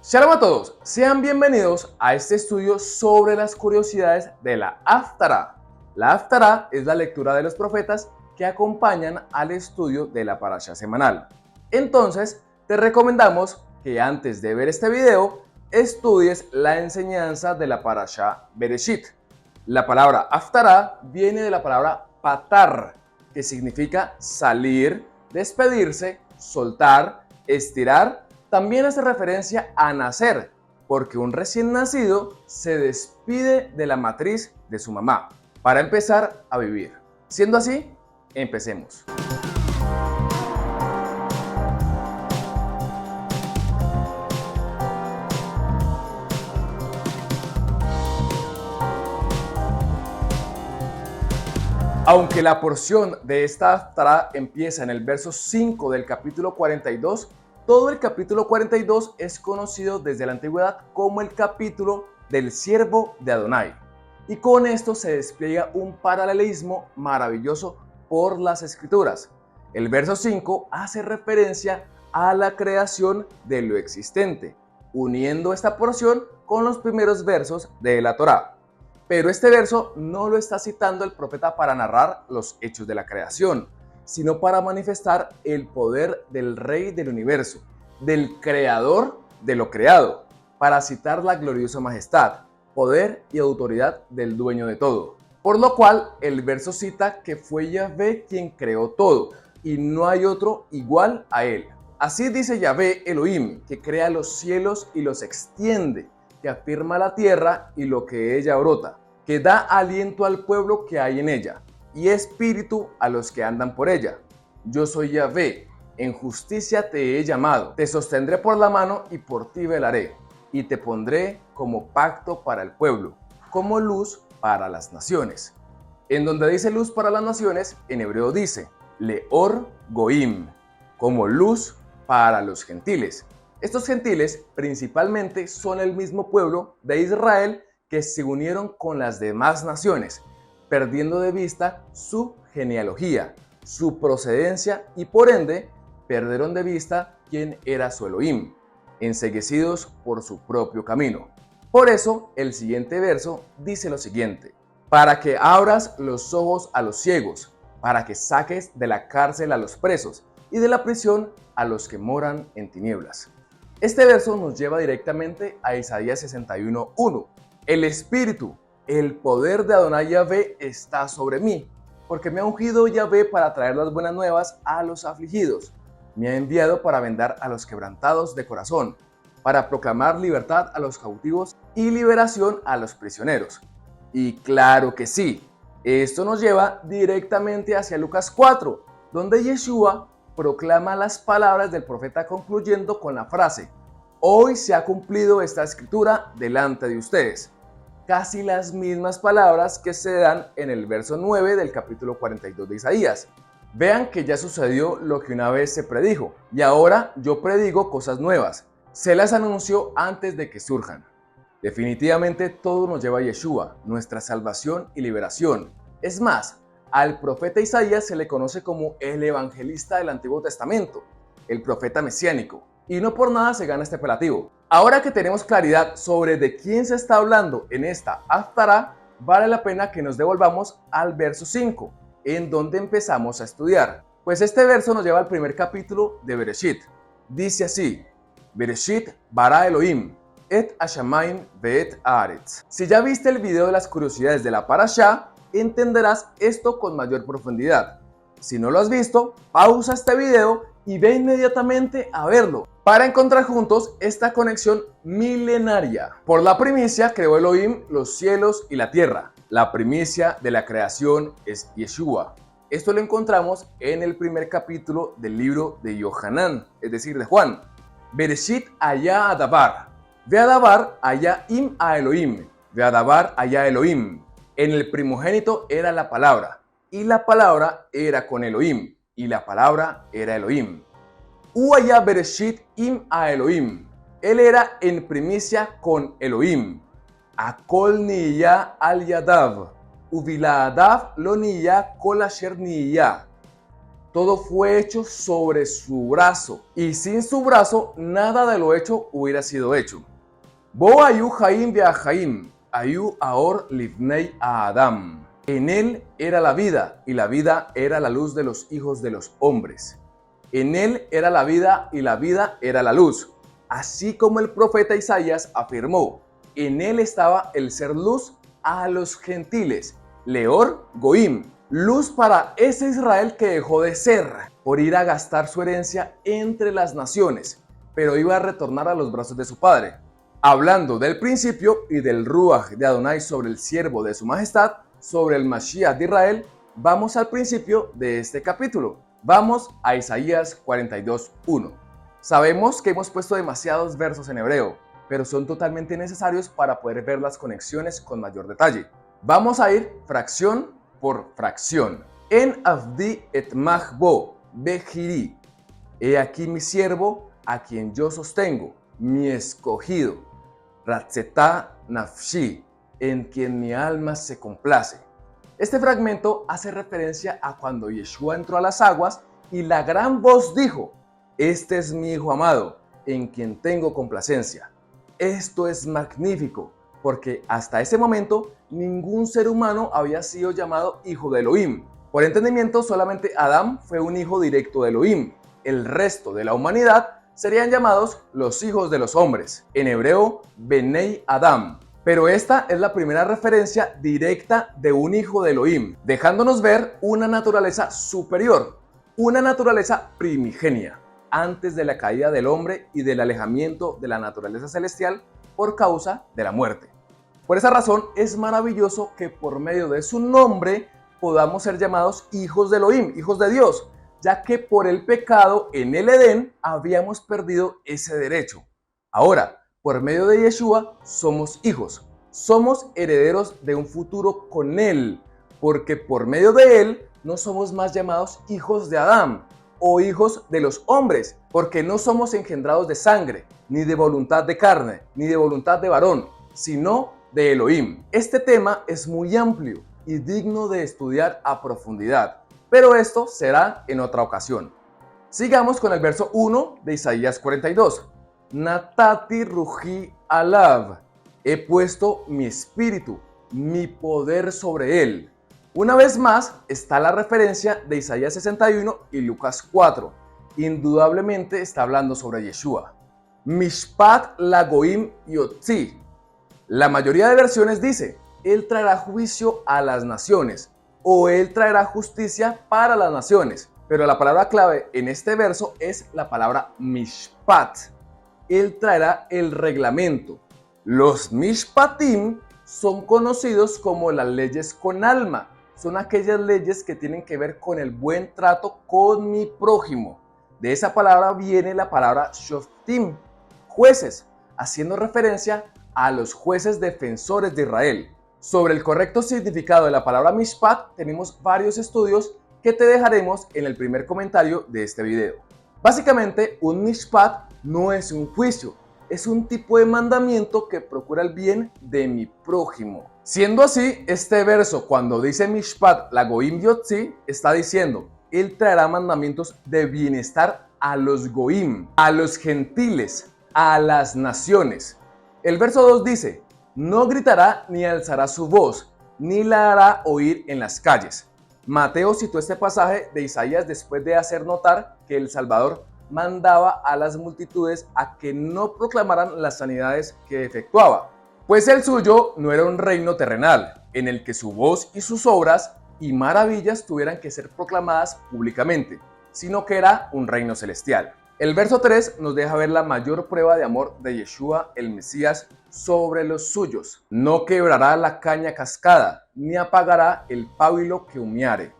Shalom a todos, sean bienvenidos a este estudio sobre las curiosidades de la Haftará. La Haftará es la lectura de los profetas que acompañan al estudio de la parashá semanal. Entonces, te recomendamos que antes de ver este video, estudies la enseñanza de la parashá Bereshit. La palabra Haftará viene de la palabra patar, que significa salir, despedirse, soltar, estirar. También hace referencia a nacer, porque un recién nacido se despide de la matriz de su mamá para empezar a vivir. Siendo así, empecemos. Aunque la porción de esta Haftará empieza en el verso 5 del capítulo 42, todo el capítulo 42 es conocido desde la antigüedad como el capítulo del siervo de Adonai. Y con esto se despliega un paralelismo maravilloso por las escrituras. El verso 5 hace referencia a la creación de lo existente, uniendo esta porción con los primeros versos de la Torá. Pero este verso no lo está citando el profeta para narrar los hechos de la creación, sino para manifestar el poder del Rey del universo, del Creador de lo creado, para citar la gloriosa majestad, poder y autoridad del dueño de todo. Por lo cual, el verso cita que fue Yahvé quien creó todo, y no hay otro igual a él. Así dice Yahvé Elohim, que crea los cielos y los extiende, que afirma la tierra y lo que ella brota, que da aliento al pueblo que hay en ella, y espíritu a los que andan por ella. Yo soy Yahvé, en justicia te he llamado, te sostendré por la mano y por ti velaré, y te pondré como pacto para el pueblo, como luz para las naciones. En donde dice luz para las naciones, en hebreo dice Leor Goim, como luz para los gentiles. Estos gentiles principalmente son el mismo pueblo de Israel que se unieron con las demás naciones, perdiendo de vista su genealogía, su procedencia y por ende perdieron de vista quién era su Elohim, enceguecidos por su propio camino. Por eso el siguiente verso dice lo siguiente: para que abras los ojos a los ciegos, para que saques de la cárcel a los presos y de la prisión a los que moran en tinieblas. Este verso nos lleva directamente a Isaías 61:1. El Espíritu, el poder de Adonai Yahvé está sobre mí, porque me ha ungido Yahvé para traer las buenas nuevas a los afligidos. Me ha enviado para vendar a los quebrantados de corazón, para proclamar libertad a los cautivos y liberación a los prisioneros. Y claro que sí, esto nos lleva directamente hacia Lucas 4, donde Yeshua proclama las palabras del profeta concluyendo con la frase: hoy se ha cumplido esta escritura delante de ustedes. Casi las mismas palabras que se dan en el verso 9 del capítulo 42 de Isaías. Vean que ya sucedió lo que una vez se predijo, y ahora yo predigo cosas nuevas. Se las anunció antes de que surjan. Definitivamente todo nos lleva a Yeshua, nuestra salvación y liberación. Es más, al profeta Isaías se le conoce como el evangelista del Antiguo Testamento, el profeta mesiánico, y no por nada se gana este apelativo. Ahora que tenemos claridad sobre de quién se está hablando en esta Haftará, vale la pena que nos devolvamos al verso 5, en donde empezamos a estudiar. Pues este verso nos lleva al primer capítulo de Bereshit. Dice así: Bereshit bara Elohim, et hashamayim ve'et haaretz. Si ya viste el video de las curiosidades de la parashá, entenderás esto con mayor profundidad. Si no lo has visto, pausa este video y ve inmediatamente a verlo, para encontrar juntos esta conexión milenaria. Por la primicia creó Elohim los cielos y la tierra. La primicia de la creación es Yeshua. Esto lo encontramos en el primer capítulo del libro de Yohanan, es decir, de Juan. Bereshit haya adabar, ve adabar haya im a Elohim, ve adabar haya Elohim. En el primogénito era la palabra, y la palabra era con Elohim, y la palabra era Elohim. Uaya Bereshit im a Elohim. Él era en primicia con Elohim. Akol niya al yadav. Uviladav lo niya kol asher niya. todo fue hecho sobre su brazo, y sin su brazo nada de lo hecho hubiera sido hecho. Bo ayu Jaim vea Jaim, ayu aor livnei a Adam. En él era la vida, y la vida era la luz de los hijos de los hombres. En él era la vida, y la vida era la luz. Así como el profeta Isaías afirmó, en él estaba el ser luz a los gentiles, Leor Goim, luz para ese Israel que dejó de ser por ir a gastar su herencia entre las naciones, pero iba a retornar a los brazos de su padre. Hablando del principio y del Ruach de Adonai sobre el siervo de su majestad, sobre el Mashiach de Israel, vamos al principio de este capítulo. Vamos a Isaías 42:1. Sabemos que hemos puesto demasiados versos en hebreo, pero son totalmente necesarios para poder ver las conexiones con mayor detalle. Vamos a ir fracción por fracción. En Avdi et Mahbo Bejiri. He aquí mi siervo, a quien yo sostengo, mi escogido. Ratzetá Nafshi, en quien mi alma se complace. Este fragmento hace referencia a cuando Yeshua entró a las aguas y la gran voz dijo: este es mi hijo amado, en quien tengo complacencia. Esto es magnífico, porque hasta ese momento ningún ser humano había sido llamado hijo de Elohim. Por entendimiento, solamente Adán fue un hijo directo de Elohim. El resto de la humanidad serían llamados los hijos de los hombres, en hebreo Benei Adam. Pero esta es la primera referencia directa de un hijo de Elohim, dejándonos ver una naturaleza superior, una naturaleza primigenia, antes de la caída del hombre y del alejamiento de la naturaleza celestial por causa de la muerte. Por esa razón es maravilloso que por medio de su nombre podamos ser llamados hijos de Elohim, hijos de Dios, ya que por el pecado en el Edén habíamos perdido ese derecho. Ahora, por medio de Yeshua somos hijos, somos herederos de un futuro con Él, porque por medio de Él no somos más llamados hijos de Adán o hijos de los hombres, porque no somos engendrados de sangre, ni de voluntad de carne, ni de voluntad de varón, sino de Elohim. Este tema es muy amplio y digno de estudiar a profundidad, pero esto será en otra ocasión. Sigamos con el verso 1 de Isaías 42. Natati ruji alav, he puesto mi espíritu, mi poder sobre él. Una vez más está la referencia de Isaías 61 y Lucas 4. Indudablemente está hablando sobre Yeshua. Mishpat lagoim yotzi. La mayoría de versiones dice, Él traerá juicio a las naciones o Él traerá justicia para las naciones. Pero la palabra clave en este verso es la palabra mishpat. Él traerá el reglamento. Los mishpatim son conocidos como las leyes con alma. Son aquellas leyes que tienen que ver con el buen trato con mi prójimo. De esa palabra viene la palabra shoftim, jueces, haciendo referencia a los jueces defensores de Israel. Sobre el correcto significado de la palabra mishpat tenemos varios estudios que te dejaremos en el primer comentario de este video. Básicamente, un mishpat no es un juicio, es un tipo de mandamiento que procura el bien de mi prójimo. Siendo así, este verso cuando dice mishpat lagoim yotzi está diciendo, Él traerá mandamientos de bienestar a los goim, a los gentiles, a las naciones. El verso 2 dice, no gritará ni alzará su voz, ni la hará oír en las calles. Mateo citó este pasaje de Isaías después de hacer notar que el Salvador mandaba a las multitudes a que no proclamaran las sanidades que efectuaba, pues el suyo no era un reino terrenal, en el que su voz y sus obras y maravillas tuvieran que ser proclamadas públicamente, sino que era un reino celestial. El verso 3 nos deja ver la mayor prueba de amor de Yeshua, el Mesías, sobre los suyos. No quebrará la caña cascada, ni apagará el pábilo que humeare.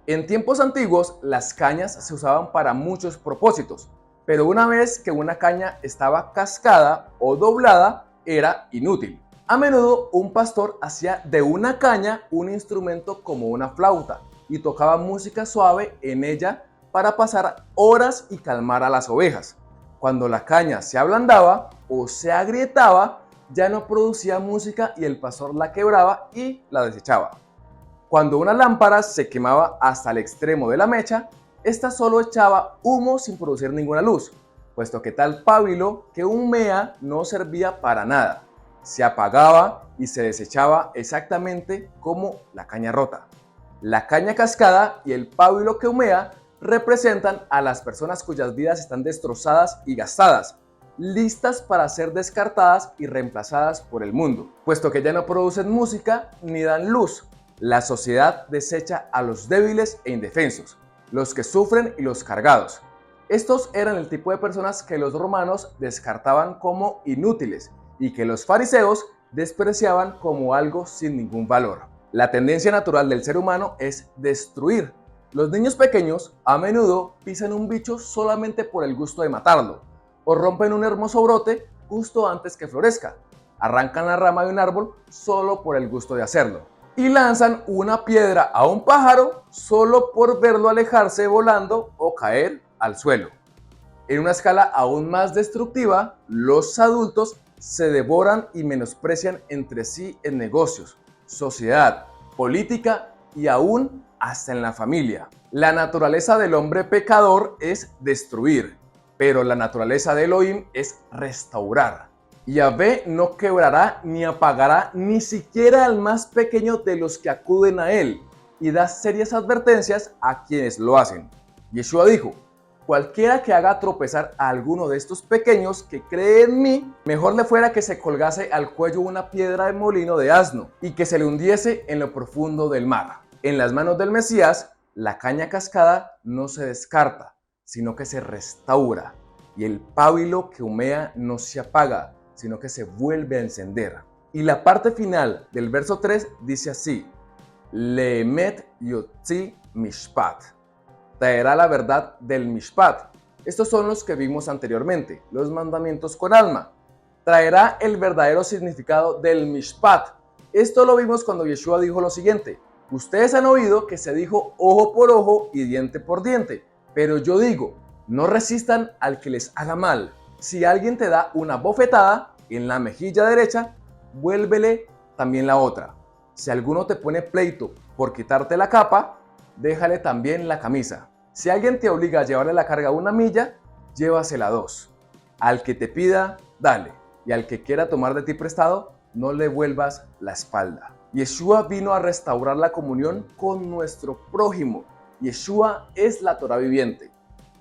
En tiempos antiguos, las cañas se usaban para muchos propósitos, pero una vez que una caña estaba cascada o doblada, era inútil. A menudo, un pastor hacía de una caña un instrumento como una flauta y tocaba música suave en ella para pasar horas y calmar a las ovejas. Cuando la caña se ablandaba o se agrietaba, ya no producía música y el pastor la quebraba y la desechaba. Cuando una lámpara se quemaba hasta el extremo de la mecha, esta solo echaba humo sin producir ninguna luz, puesto que tal pábilo que humea no servía para nada. Se apagaba y se desechaba exactamente como la caña rota. La caña cascada y el pábilo que humea representan a las personas cuyas vidas están destrozadas y gastadas, listas para ser descartadas y reemplazadas por el mundo, puesto que ya no producen música ni dan luz. La sociedad desecha a los débiles e indefensos, los que sufren y los cargados. Estos eran el tipo de personas que los romanos descartaban como inútiles y que los fariseos despreciaban como algo sin ningún valor. La tendencia natural del ser humano es destruir. Los niños pequeños a menudo pisan un bicho solamente por el gusto de matarlo, o rompen un hermoso brote justo antes que florezca, arrancan la rama de un árbol solo por el gusto de hacerlo, y lanzan una piedra a un pájaro solo por verlo alejarse volando o caer al suelo. En una escala aún más destructiva, los adultos se devoran y menosprecian entre sí en negocios, sociedad, política y aún hasta en la familia. La naturaleza del hombre pecador es destruir, pero la naturaleza de Elohim es restaurar. Yahvé no quebrará ni apagará ni siquiera al más pequeño de los que acuden a él, y da serias advertencias a quienes lo hacen. Yeshua dijo: cualquiera que haga tropezar a alguno de estos pequeños que cree en mí, mejor le fuera que se colgase al cuello una piedra de molino de asno y que se le hundiese en lo profundo del mar. En las manos del Mesías, la caña cascada no se descarta, sino que se restaura, y el pábilo que humea no se apaga, sino que se vuelve a encender. Y la parte final del verso 3 dice así: Leemet yotzi mishpat. Traerá la verdad del mishpat. Estos son los que vimos anteriormente, los mandamientos con alma. Traerá el verdadero significado del mishpat. Esto lo vimos cuando Yeshua dijo lo siguiente: ustedes han oído que se dijo ojo por ojo y diente por diente, pero yo digo, no resistan al que les haga mal. Si alguien te da una bofetada en la mejilla derecha, vuélvele también la otra. Si alguno te pone pleito por quitarte la capa, déjale también la camisa. Si alguien te obliga a llevarle la carga 1 milla, llévasela 2. Al que te pida, dale, y al que quiera tomar de ti prestado, no le vuelvas la espalda. Yeshua vino a restaurar la comunión con nuestro prójimo. Yeshua es la Torá viviente.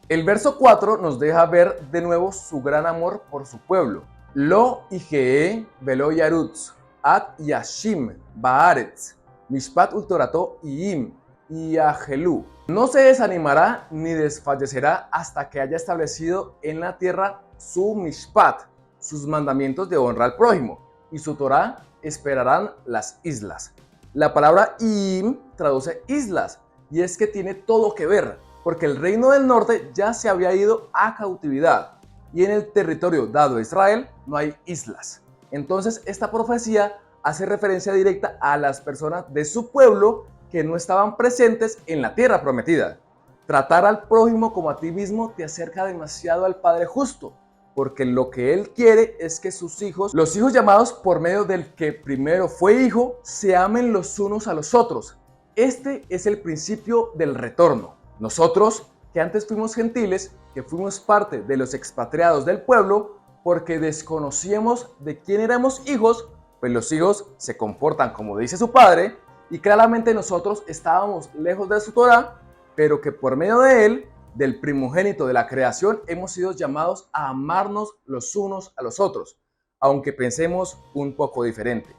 El verso 4 nos deja ver de nuevo su gran amor por su pueblo. Lo igee velo yarutz, at yashim baaretz, mishpat ultorato iim, yahelu. No se desanimará ni desfallecerá hasta que haya establecido en la tierra su mishpat, sus mandamientos de honra al prójimo, y su Torá esperarán las islas. La palabra im traduce islas, y es que tiene todo que ver, porque el reino del norte ya se había ido a cautividad, y en el territorio dado a Israel no hay islas. Entonces esta profecía hace referencia directa a las personas de su pueblo que no estaban presentes en la tierra prometida. Tratar al prójimo como a ti mismo te acerca demasiado al Padre justo, porque lo que Él quiere es que sus hijos, los hijos llamados por medio del que primero fue hijo, se amen los unos a los otros. Este es el principio del retorno. Nosotros, que antes fuimos gentiles, que fuimos parte de los expatriados del pueblo, porque desconocíamos de quién éramos hijos, pues los hijos se comportan como dice su padre, y claramente nosotros estábamos lejos de su Torá, pero que por medio de él, del primogénito de la creación, hemos sido llamados a amarnos los unos a los otros, aunque pensemos un poco diferente.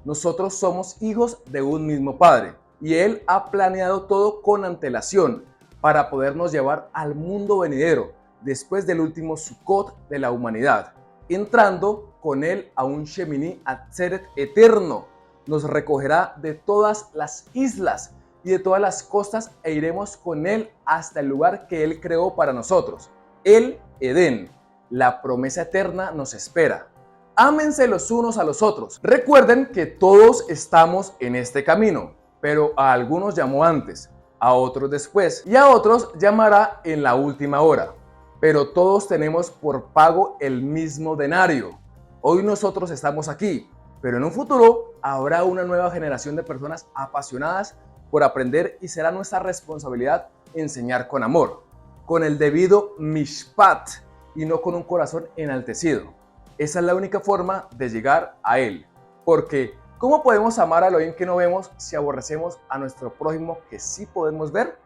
Nosotros somos hijos de un mismo Padre, y Él ha planeado todo con antelación para podernos llevar al mundo venidero, después del último Sukkot de la humanidad, entrando con Él a un Shemini Atzeret eterno. Nos recogerá de todas las islas y de todas las costas e iremos con Él hasta el lugar que Él creó para nosotros, el Edén. La promesa eterna nos espera. Ámense los unos a los otros. Recuerden que todos estamos en este camino, pero a algunos llamó antes, a otros después y a otros llamará en la última hora. Pero todos tenemos por pago el mismo denario. Hoy nosotros estamos aquí, pero en un futuro habrá una nueva generación de personas apasionadas por aprender y será nuestra responsabilidad enseñar con amor, con el debido mishpat y no con un corazón enaltecido. Esa es la única forma de llegar a Él. Porque, ¿cómo podemos amar a Elohim que no vemos si aborrecemos a nuestro prójimo que sí podemos ver?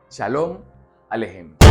Shalom Alejem.